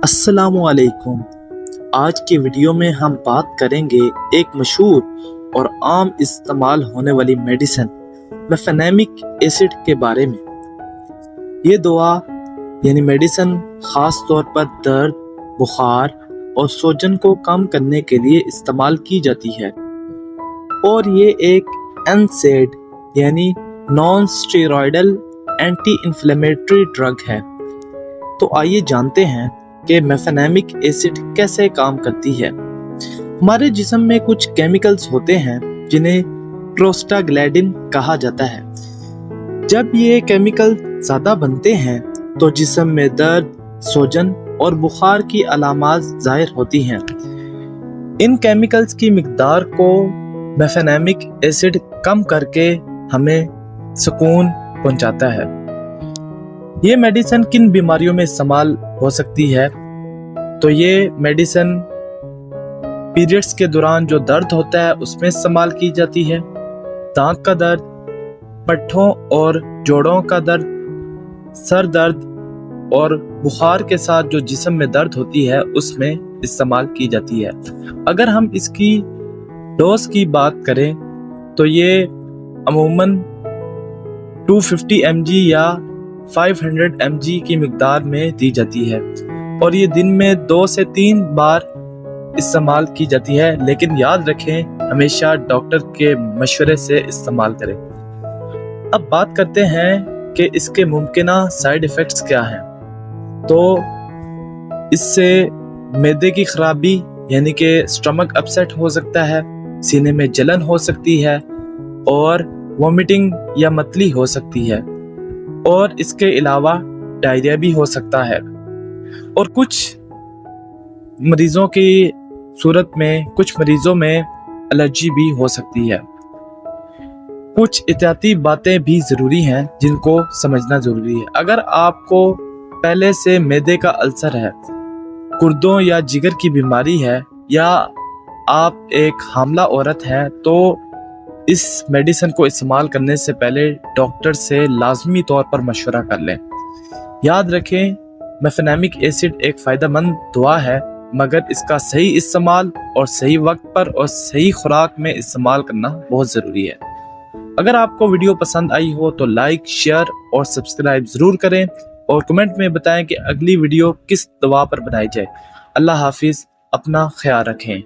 अस्सलाम वालेकुम। आज की वीडियो में हम बात करेंगे एक मशहूर और आम इस्तेमाल होने वाली मेडिसिन मेफेनेमिक एसिड के बारे में। ये दवा यानी मेडिसिन ख़ास तौर पर दर्द, बुखार और सूजन को कम करने के लिए इस्तेमाल की जाती है और ये एक एनसेड यानी non steroidal anti inflammatory drug है। तो आइए जानते हैं कि मेफेनेमिक एसिड कैसे काम करती है। हमारे जिस्म में कुछ केमिकल्स होते हैं जिन्हें प्रोस्टाग्लैंडिन कहा जाता है। जब ये केमिकल ज़्यादा बनते हैं तो जिस्म में दर्द, सूजन और बुखार की अलामात ज़ाहिर होती हैं। इन केमिकल्स की मिकदार को मेफेनेमिक एसिड कम करके हमें सुकून पहुंचाता है। ये मेडिसिन किन बीमारियों में इस्तेमाल हो सकती है? तो ये मेडिसिन पीरियड्स के दौरान जो दर्द होता है उसमें इस्तेमाल की जाती है। दांत का दर्द, पट्ठों और जोड़ों का दर्द, सर दर्द और बुखार के साथ जो जिस्म में दर्द होती है उसमें इस्तेमाल की जाती है। अगर हम इसकी डोज की बात करें तो ये अमूमन 250 mg या 500 mg की मिकदार में दी जाती है और ये दिन में 2 से 3 बार इस्तेमाल की जाती है। लेकिन याद रखें, हमेशा डॉक्टर के मशवरे से इस्तेमाल करें। अब बात करते हैं कि इसके मुमकिना साइड इफ़ेक्ट्स क्या हैं। तो इससे मैदे की खराबी यानी कि स्टमक अपसेट हो सकता है, सीने में जलन हो सकती है और वॉमिटिंग या मतली हो सकती है और इसके अलावा डायरिया भी हो सकता है। और कुछ मरीजों की सूरत में कुछ मरीजों में एलर्जी भी हो सकती है। कुछ एहतियाती बातें भी ज़रूरी हैं जिनको समझना ज़रूरी है। अगर आपको पहले से मैदे का अल्सर है, गुर्दों या जिगर की बीमारी है या आप एक हामला औरत हैं तो इस मेडिसिन को इस्तेमाल करने से पहले डॉक्टर से लाजमी तौर पर मशवरा कर लें। याद रखें, मेफेनेमिक एसिड एक फ़ायदेमंद दवा है, मगर इसका सही इस्तेमाल और सही वक्त पर और सही खुराक में इस्तेमाल करना बहुत ज़रूरी है। अगर आपको वीडियो पसंद आई हो तो लाइक, शेयर और सब्सक्राइब ज़रूर करें और कमेंट में बताएं कि अगली वीडियो किस दवा पर बनाई जाए। अल्लाह हाफिज़, अपना ख्याल रखें।